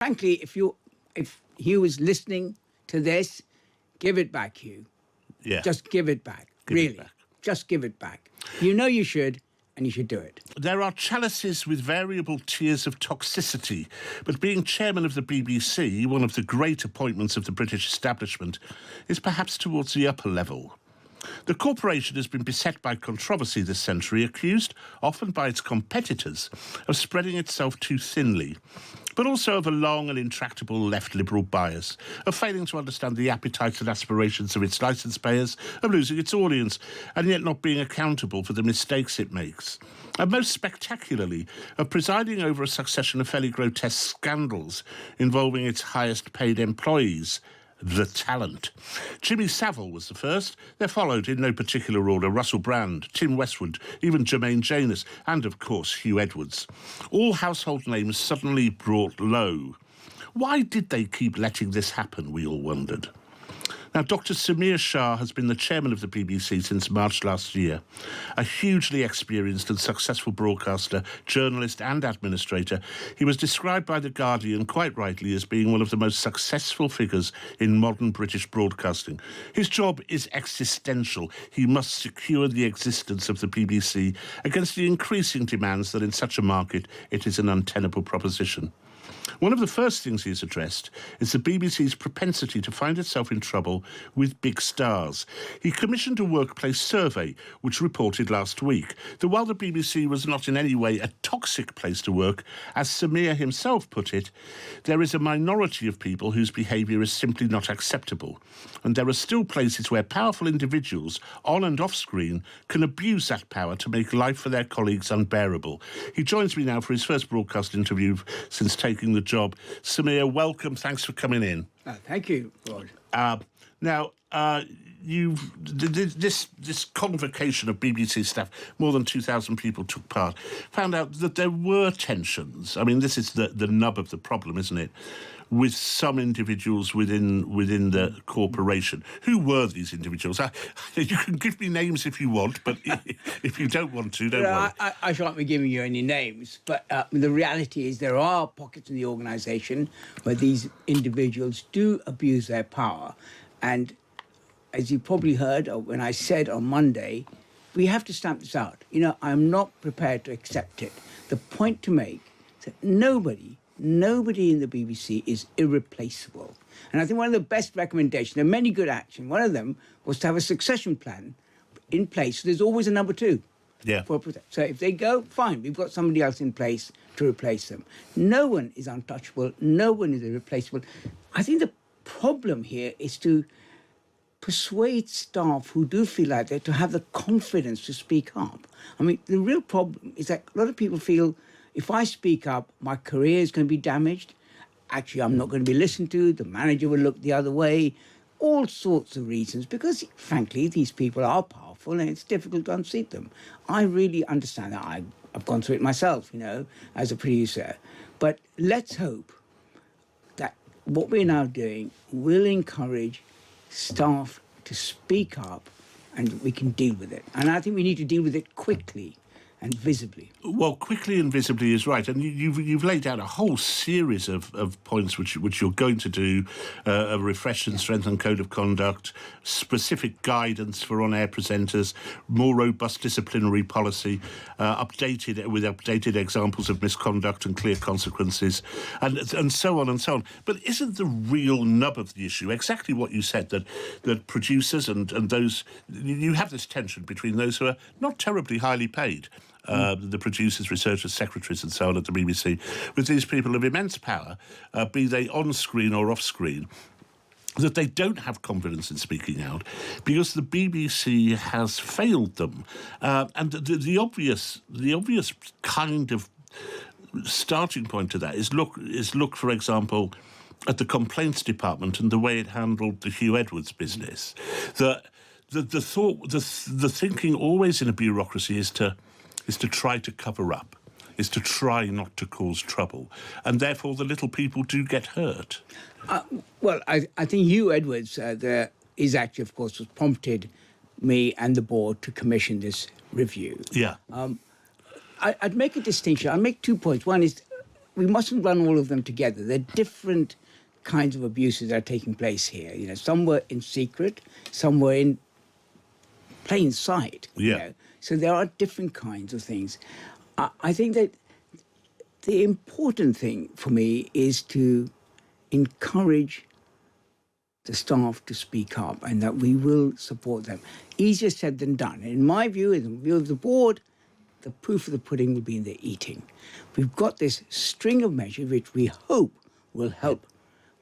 frankly, if Hugh is listening to this, give it back, Hugh. Yeah. Just give it back. Just give it back. You know you should, and you should do it. There are chalices with variable tiers of toxicity, but being chairman of the BBC, one of the great appointments of the British establishment, is perhaps towards the upper level. The corporation has been beset by controversy this century, accused, often by its competitors, of spreading itself too thinly, but also of a long and intractable left-liberal bias, of failing to understand the appetites and aspirations of its licence payers, of losing its audience, and yet not being accountable for the mistakes it makes, and most spectacularly, of presiding over a succession of fairly grotesque scandals involving its highest-paid employees, the talent. Jimmy Savile was the first. There followed, in no particular order, Russell Brand, Tim Westwood, even Jermaine Janus, and, of course, Huw Edwards. All household names suddenly brought low. Why did they keep letting this happen, we all wondered. Now, Dr Samir Shah has been the chairman of the BBC since March last year. A hugely experienced and successful broadcaster, journalist and administrator, he was described by The Guardian, quite rightly, as being one of the most successful figures in modern British broadcasting. His job is existential. He must secure the existence of the BBC against the increasing demands that in such a market it is an untenable proposition. One of the first things he has addressed is the BBC's propensity to find itself in trouble with big stars. He commissioned a workplace survey, which reported last week that while the BBC was not in any way a toxic place to work, as Samir himself put it, there is a minority of people whose behaviour is simply not acceptable. And there are still places where powerful individuals, on and off screen, can abuse that power to make life for their colleagues unbearable. He joins me now for his first broadcast interview since taking the job. Samir, welcome. Thanks for coming in. Thank you, Lord. This convocation of BBC staff, more than 2,000 people took part, found out that there were tensions. I mean, this is the nub of the problem, isn't it? With some individuals within the corporation. Who were these individuals? You can give me names if you want, but if you don't want to, don't worry. I shan't be giving you any names, but the reality is there are pockets in the organisation where these individuals do abuse their power. And as you probably heard when I said on Monday, we have to stamp this out. You know, I'm not prepared to accept it. The point to make is that nobody in the BBC is irreplaceable. And I think one of the best recommendations, there are many good actions, one of them was to have a succession plan in place. So there's always a number two. Yeah. So if they go, fine, we've got somebody else in place to replace them. No one is untouchable. No one is irreplaceable. I think the problem here is to persuade staff who do feel like that to have the confidence to speak up. I mean, the real problem is that a lot of people feel if I speak up, my career is going to be damaged. Actually, I'm not going to be listened to. The manager will look the other way. All sorts of reasons, because, frankly, these people are powerful and it's difficult to unseat them. I really understand that. I've gone through it myself, you know, as a producer. But let's hope that what we're now doing will encourage staff to speak up and we can deal with it. And I think we need to deal with it quickly and visibly. Well, quickly and visibly is right. And you've laid out a whole series of points which you're going to do, a refreshed and strengthened code of conduct, specific guidance for on-air presenters, more robust disciplinary policy, updated examples of misconduct and clear consequences, and so on and so on. But isn't the real nub of the issue exactly what you said, that producers and those... You have this tension between those who are not terribly highly paid, the producers, researchers, secretaries and so on at the BBC, with these people of immense power, be they on-screen or off-screen, that they don't have confidence in speaking out because the BBC has failed them. And the obvious kind of starting point to that is look, for example, at the complaints department and the way it handled the Huw Edwards business. The thinking always in a bureaucracy is to try to cover up, is to try not to cause trouble, and therefore the little people do get hurt. Well, I think Hugh Edwards, is actually, of course, was prompted me and the board to commission this review. Yeah. I'd make a distinction. I'd make 2 points. One is we mustn't run all of them together. There are different kinds of abuses that are taking place here. You know, some were in secret, some were in plain sight. Yeah. You know? So there are different kinds of things. I think that the important thing for me is to encourage the staff to speak up, and that we will support them. Easier said than done. In my view, in the view of the board, the proof of the pudding will be in the eating. We've got this string of measures which we hope will help,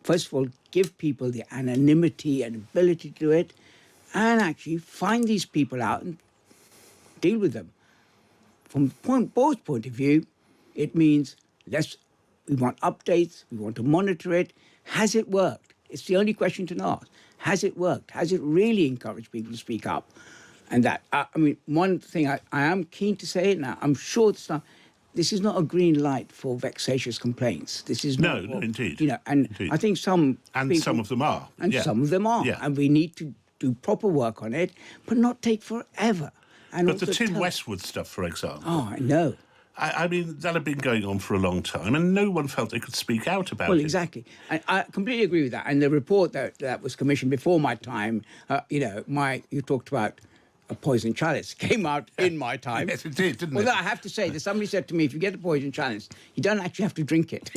first of all, give people the anonymity and ability to do it, and actually find these people out and deal with them. From the board's point of view, it means we want updates, we want to monitor it. Has it worked? It's the only question to ask. Has it worked? Has it really encouraged people to speak up? And that, I mean, one thing I am keen to say now, I'm sure this is not a green light for vexatious complaints. This is not. No, indeed. You know, and indeed. I think some some of them are. And some of them are. Yeah. And we need to do proper work on it, but not take forever. And but the Tim Westwood stuff, for example. Oh, I know. I mean, that had been going on for a long time, and no one felt they could speak out about it. Well, exactly. I completely agree with that. And the report that was commissioned before my time, you talked about a poison chalice, came out in my time. Yes, it did, didn't it? Although I have to say that somebody said to me, if you get a poison chalice, you don't actually have to drink it.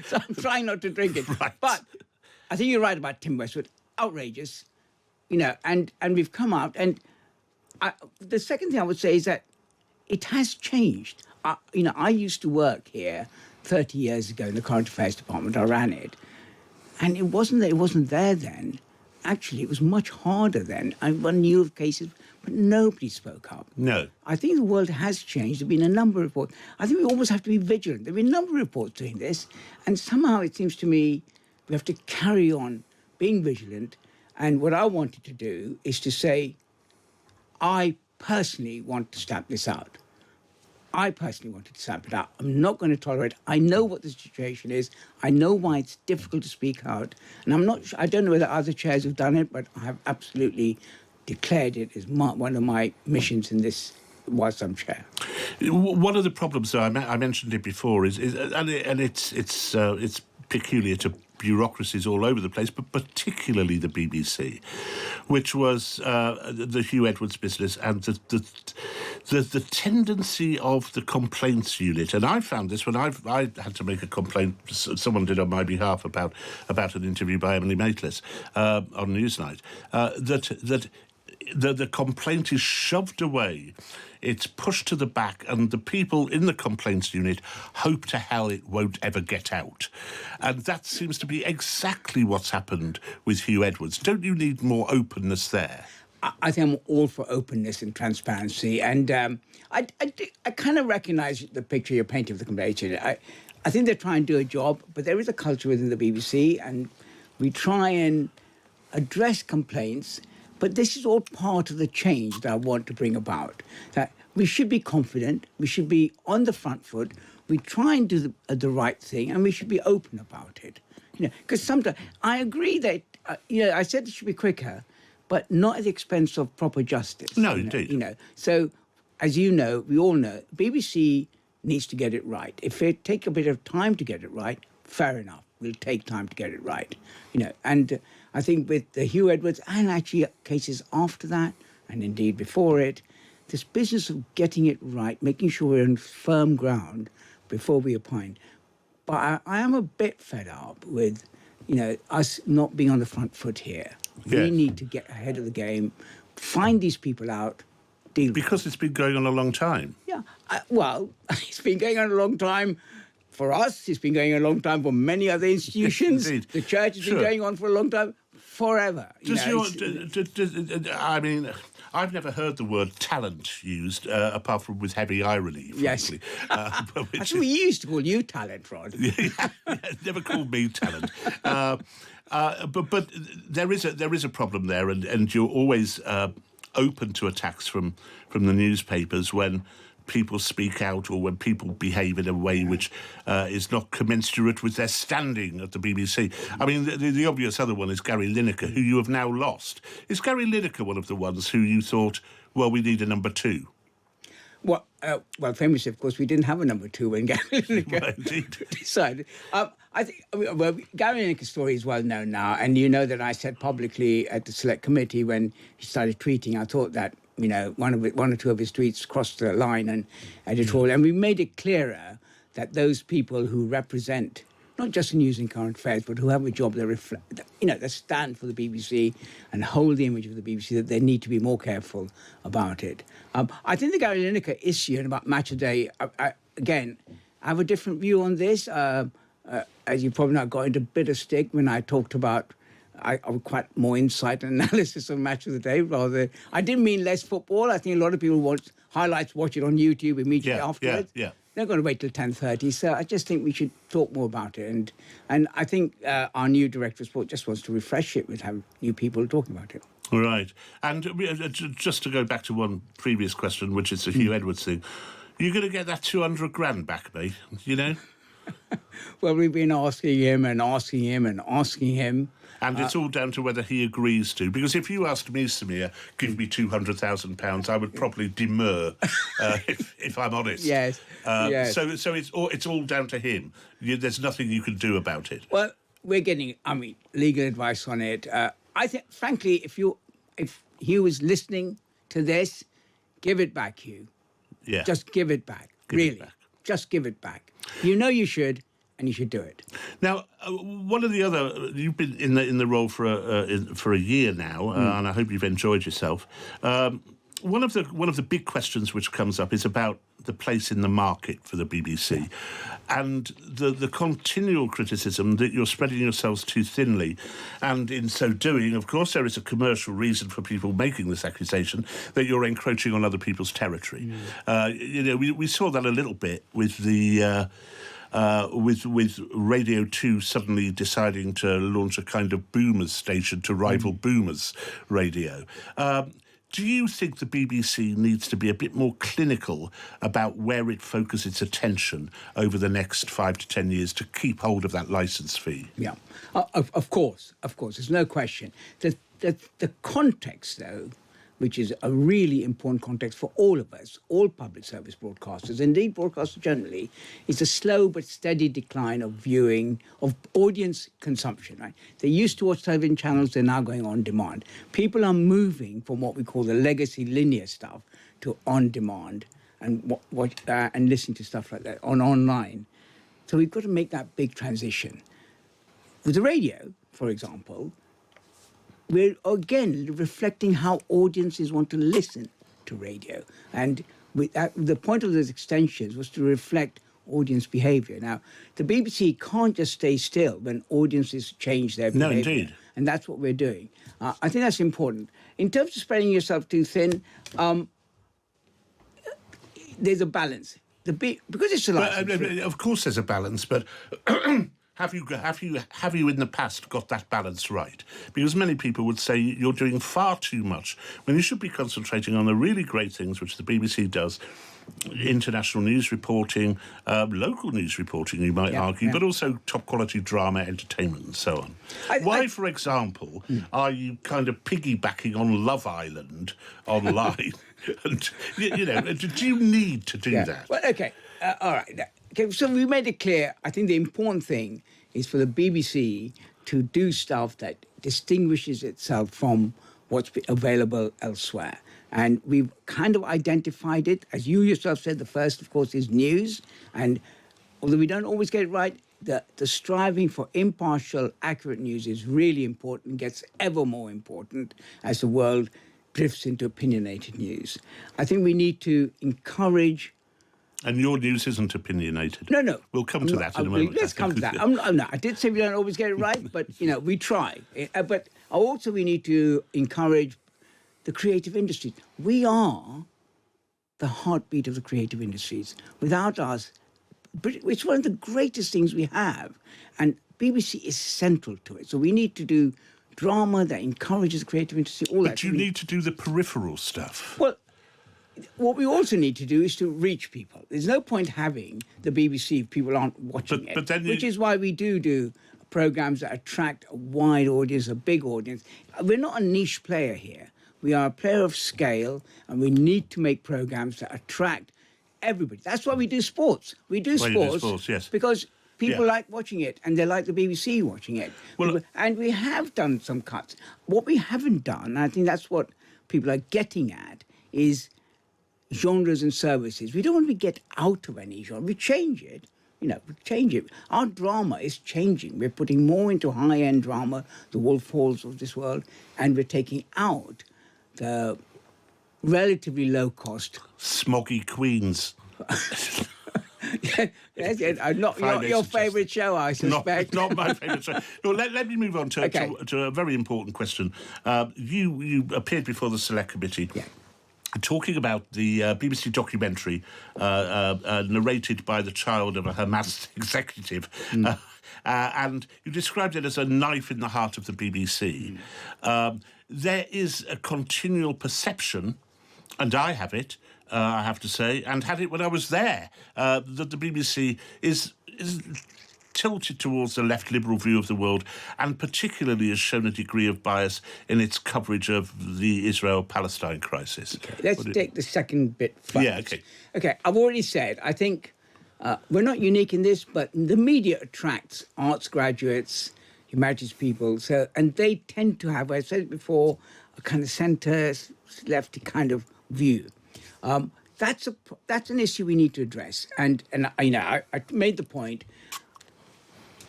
So I'm trying not to drink it. Right. But I think you're right about Tim Westwood. Outrageous, you know, and we've come out. And the second thing I would say is that it has changed. I used to work here 30 years ago in the Current Affairs Department. I ran it. And it wasn't there then. Actually, it was much harder then. One knew of cases, but nobody spoke up. No. I think the world has changed. There have been a number of reports. I think we almost have to be vigilant. There have been a number of reports doing this. And somehow it seems to me we have to carry on being vigilant. And what I wanted to do is to say, I personally want to stamp this out. I personally wanted to stamp it out. I'm not going to tolerate it. I know what the situation is. I know why it's difficult to speak out. And I don't know whether other chairs have done it, but I have absolutely declared it as one of my missions in this whilst I'm chair. One of the problems, though, I mentioned it before, is it's peculiar to bureaucracies all over the place, but particularly the BBC, which was the Huw Edwards business and the tendency of the complaints unit. And I found this when I had to make a complaint, someone did on my behalf about an interview by Emily Maitlis on Newsnight, that the complaint is shoved away, it's pushed to the back, and the people in the complaints unit hope to hell it won't ever get out. And that seems to be exactly what's happened with Huw Edwards. Don't you need more openness there? I think I'm all for openness and transparency. And I kind of recognise the picture you're painting of the complaints unit. I think they're trying to do a job, but there is a culture within the BBC, and we try and address complaints. But this is all part of the change that I want to bring about. That we should be confident, we should be on the front foot, we try and do the right thing, and we should be open about it. You know, because sometimes I agree that I said it should be quicker, but not at the expense of proper justice. No, indeed. You know, so as you know, we all know, BBC needs to get it right. If it takes a bit of time to get it right, fair enough. We'll take time to get it right. You know, and I think with the Huw Edwards and actually cases after that, and indeed before it, this business of getting it right, making sure we're on firm ground before we opine. But I am a bit fed up with, us not being on the front foot here. Yes. We need to get ahead of the game, find these people out, deal with them. Because it's been going on a long time. Yeah, well, it's been going on a long time. For us, it's been going on a long time for many other institutions. Indeed. The church has been going on for a long time, forever. I mean, I've never heard the word talent used, apart from with heavy irony, frankly. Yes. Actually, we used to call you talent, Rod. Never called me talent. But there is a problem there, and you're always open to attacks from the newspapers when people speak out or when people behave in a way which is not commensurate with their standing at the BBC. I mean, the obvious other one is Gary Lineker, who you have now lost. Is Gary Lineker one of the ones who you thought, well, we need a number two? Well, famously, of course, we didn't have a number 2 when Gary Lineker Well, indeed. decided. Gary Lineker's story is well known now, and you know that I said publicly at the Select Committee when he started tweeting, I thought that one or two of his tweets crossed the line and editorial, and we made it clearer that those people who represent not just news and current affairs, but who have a job that reflect, that stand for the BBC and hold the image of the BBC, that they need to be more careful about it. I think the Gary Lineker issue and about Match of the Day, again, I have a different view on this. As you probably know, I got into a bit of stick when I talked about, I was quite more insight and analysis on Match of the Day rather. I didn't mean less football. I think a lot of people watch highlights, watch it on YouTube immediately afterwards. Yeah. They're going to wait till 10:30, so I just think we should talk more about it. And I think our new director of sport just wants to refresh it with having new people talking about it. Right. And just to go back to one previous question, which is the Hugh Edwards thing, you're going to get that 200 grand back, mate, Well, we've been asking him. And it's all down to whether he agrees to. Because if you asked me, Samir, give me £200,000, I would probably demur, if I'm honest. Yes. So it's all down to him. There's nothing you can do about it. Well, we're getting, legal advice on it. I think, frankly, if Hugh is listening to this, give it back, Hugh. Yeah. Just give it back. Just give it back. You should. And you should do it. Now, one of the other, you've been in the role for a year now, and I hope you've enjoyed yourself. One of the big questions which comes up is about the place in the market for the BBC, and the continual criticism that you're spreading yourselves too thinly, and in so doing, of course, there is a commercial reason for people making this accusation that you're encroaching on other people's territory. We saw that a little bit with the. With Radio 2 suddenly deciding to launch a kind of Boomers station to rival Boomers Radio. Do you think the BBC needs to be a bit more clinical about where it focuses its attention over the next 5 to 10 years to keep hold of that licence fee? Yeah, of course. There's no question. The context, though, which is a really important context for all of us, all public service broadcasters, indeed broadcasters generally, is a slow but steady decline of viewing, of audience consumption, right? They used to watch television channels, they're now going on demand. People are moving from what we call the legacy linear stuff to on demand and and listening to stuff like that online. So we've got to make that big transition. With the radio, for example, we're, again, reflecting how audiences want to listen to radio. And the point of those extensions was to reflect audience behaviour. Now, the BBC can't just stay still when audiences change their behaviour. No, indeed. And that's what we're doing. I think that's important. In terms of spreading yourself too thin, there's a balance. Because it's a licence. Of course there's a balance, but... Have you in the past got that balance right? Because many people would say you're doing far too much when you should be concentrating on the really great things which the BBC does, international news reporting, local news reporting, you might argue, but also top quality drama, entertainment and so on. Why, for example, are you kind of piggybacking on Love Island online? And, do you need to do that? Well, OK, all right. Okay, so we made it clear, I think the important thing is for the BBC to do stuff that distinguishes itself from what's available elsewhere. And we've kind of identified it. As you yourself said, the first, of course, is news. And although we don't always get it right, the striving for impartial, accurate news is really important, gets ever more important as the world drifts into opinionated news. I think we need to encourage... And your news isn't opinionated. No. We'll come to that in a moment. Let's come to that. I did say we don't always get it right, but, we try. But also we need to encourage the creative industries. We are the heartbeat of the creative industries. Without us, it's one of the greatest things we have. And BBC is central to it. So we need to do drama that encourages the creative industry, all that. But you need to do the peripheral stuff. Well, what we also need to do is to reach people. There's no point having the BBC if people aren't watching it, which is why we do programmes that attract a wide audience, a big audience. We're not a niche player here. We are a player of scale, and we need to make programmes that attract everybody. That's why we do sports. We do Why you do sports, sports, yes. because people Yeah. like watching it, and they like the BBC watching it. Well, And we have done some cuts. What we haven't done, and I think that's what people are getting at, is genres and services. We don't want to get out of any genre. We change it. We change it. Our drama is changing. We're putting more into high-end drama, the Wolf Halls of this world, and we're taking out the relatively low-cost... Smoggy Queens. Yes, not your favourite show, I suspect. Not my favourite show. No, let me move on to a very important question. You appeared before the Select Committee. Yeah. Talking about the BBC documentary narrated by the child of a Hamas executive. And you described it as a knife in the heart of the BBC. There is a continual perception, and I have it, I have to say, and had it when I was there, that the BBC is tilted towards the left liberal view of the world, and particularly has shown a degree of bias in its coverage of the Israel-Palestine crisis. Okay, let's take the second bit first. Yeah, okay. Okay, I've already said, I think we're not unique in this, but the media attracts arts graduates, humanities people, and they tend to have, as I said before, a kind of centre-lefty kind of view. That's an issue we need to address. And I made the point,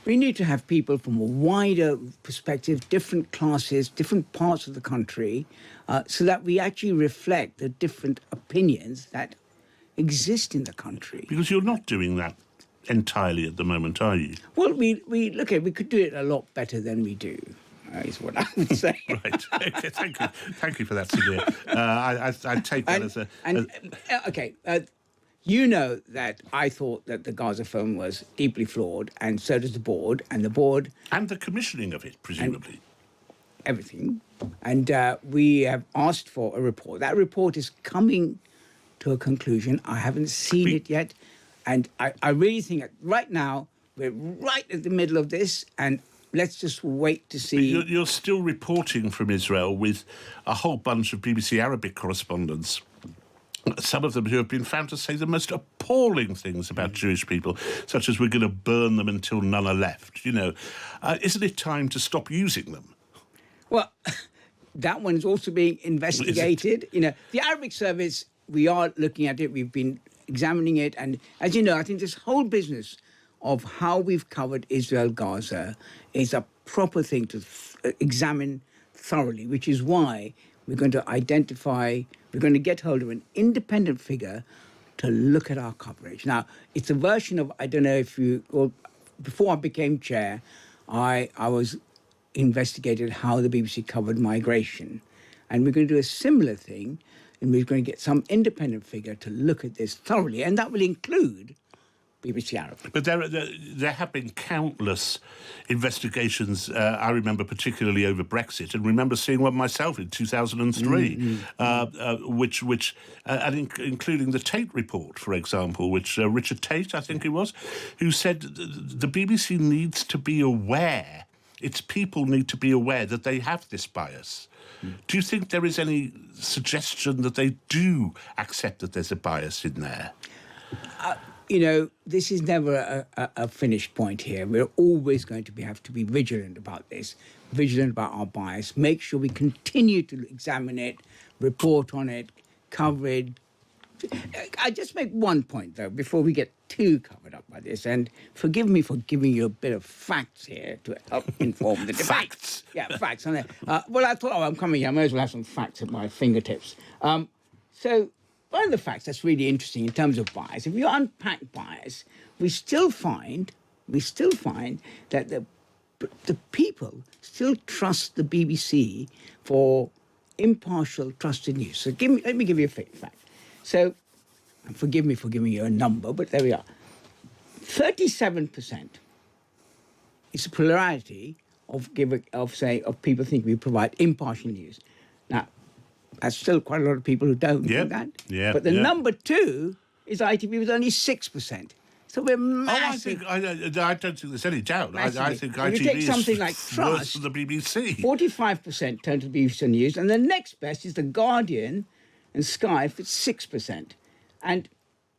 we need to have people from a wider perspective, different classes, different parts of the country, so that we actually reflect the different opinions that exist in the country. Because you're not doing that entirely at the moment, are you? Well, we could do it a lot better than we do, is what I would say. Right. Okay, thank you for that, Samir. I take that as a... Okay, you know that I thought that the Gaza film was deeply flawed, and so does the board, and the board... And the commissioning of it, presumably. Everything. And we have asked for a report. That report is coming to a conclusion. I haven't seen it yet. And I really think that right now, we're right at the middle of this, and let's just wait to see... You're still reporting from Israel with a whole bunch of BBC Arabic correspondents, some of them who have been found to say the most appalling things about Jewish people, such as we're going to burn them until none are left. Isn't it time to stop using them? Well, that one's also being investigated. The Arabic service, we are looking at it. We've been examining it. And as you know, I think this whole business of how we've covered Israel-Gaza is a proper thing to examine thoroughly, which is why we're going to we're going to get hold of an independent figure to look at our coverage. Now, it's a version of, I don't know if before I became chair, I was investigated how the BBC covered migration. And we're going to do a similar thing, and we're going to get some independent figure to look at this thoroughly, and that will include BBC Arabic. But there have been countless investigations, I remember particularly over Brexit, and remember seeing one myself in 2003, including the Tate report, for example, which Richard Tate, I think it was, who said the BBC needs to be aware, its people need to be aware that they have this bias. Do you think there is any suggestion that they do accept that there's a bias in there? This is never a finished point here. We're always going to have to be vigilant about this, vigilant about our bias, make sure we continue to examine it, report on it, cover it. I just make one point, though, before we get too covered up by this, and forgive me for giving you a bit of facts here to help inform the debate. Facts? Yeah, facts. Well, I thought, I'm coming here, I may as well have some facts at my fingertips. So one of the facts that's really interesting in terms of bias, if you unpack bias, we still find that the people still trust the BBC for impartial, trusted news. So let me give you a fact. So, and forgive me for giving you a number, but there we are. 37% is the plurality of people think we provide impartial news. Now, that's still quite a lot of people who don't think that. Yeah. But the number two is ITV with only 6%. So we're massive. I don't think there's any doubt. I think when ITV you take something is like worse Trust, than the BBC. 45% turn to the BBC News, and the next best is The Guardian and Sky for 6%. And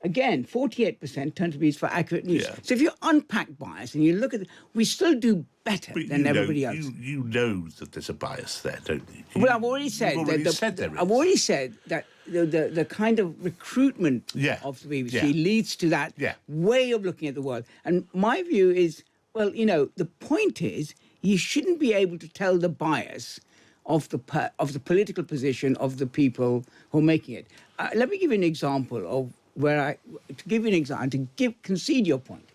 Again, 48% turn to be for accurate news. Yeah. So if you unpack bias and you look at it, we still do better But than everybody else. You know that there's a bias there, don't you? Well, I've already said You've already said there is. I've already said that the kind of recruitment Yeah. of the BBC Yeah. leads to that Yeah. way of looking at the world. And my view is, well, the point is you shouldn't be able to tell the bias of the political position of the people who are making it. Let me give you an example of concede your point.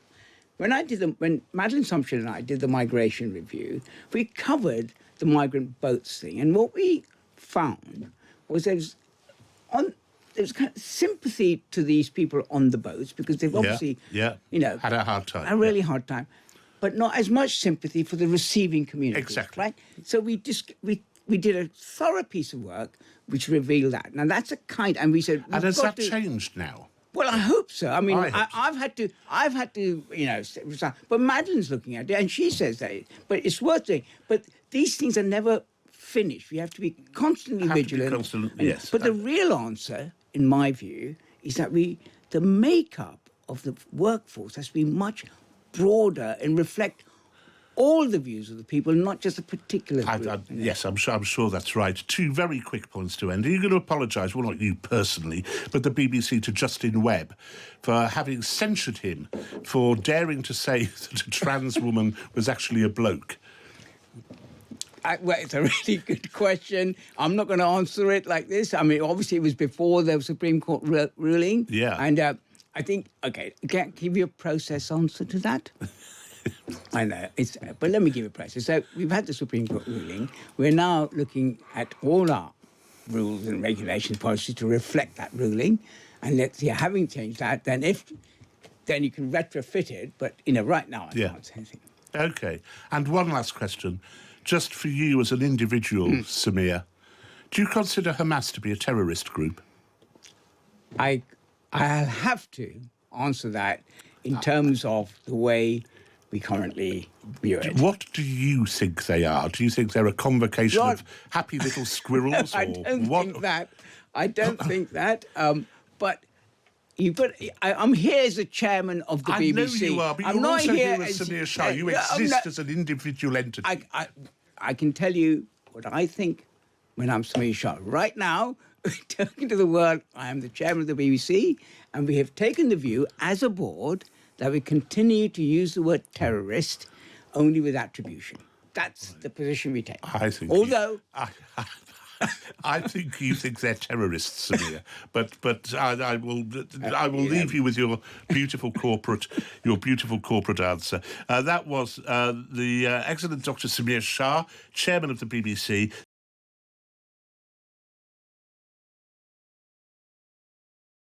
When Madeline Sumption and I did the migration review, we covered the migrant boats thing, and what we found was there was kind of sympathy to these people on the boats because they've obviously, had a hard time, a really hard time, but not as much sympathy for the receiving community. Exactly. Right. So we did a thorough piece of work which revealed that. Now that's and we said, and has that changed now? Well, I hope so. I mean, I've had to, but Madeline's looking at it, and she says that. But it's worth doing. But these things are never finished. We have to be constantly vigilant. Yes. But the real answer, in my view, is that the makeup of the workforce has to be much broader and reflect all the views of the people, not just a particular group. Yes, I'm sure that's right. Two very quick points to end. Are you going to apologise, well, not you personally, but the BBC to Justin Webb for having censured him for daring to say that a trans woman was actually a bloke? Well, it's a really good question. I'm not going to answer it like this. I mean, obviously, it was before the Supreme Court ruling. Yeah. And I think, I can't give you a process answer to that. I know, but let me give you a process. So we've had the Supreme Court ruling. We're now looking at all our rules and regulations, policies to reflect that ruling. And let's see, having changed that, then you can retrofit it. But, right now, I can't say anything. OK. And one last question. Just for you as an individual, Samir, do you consider Hamas to be a terrorist group? I'll have to answer that in terms of the way we currently view it. What do you think they are? Do you think they're a convocation of happy little squirrels? I don't think that. I don't think that. But I'm here as a chairman of the BBC. I know you are, but you're also here as Samir Shah. You exist as an individual entity. I can tell you what I think when I'm Samir Shah. Right now, talking to the world, I am the chairman of the BBC, and we have taken the view as a board that we continue to use the word terrorist only with attribution. That's the position we take. I think. I think you think they're terrorists, Samir. But I will leave you with your beautiful corporate answer. That was the excellent Dr Samir Shah, chairman of the BBC.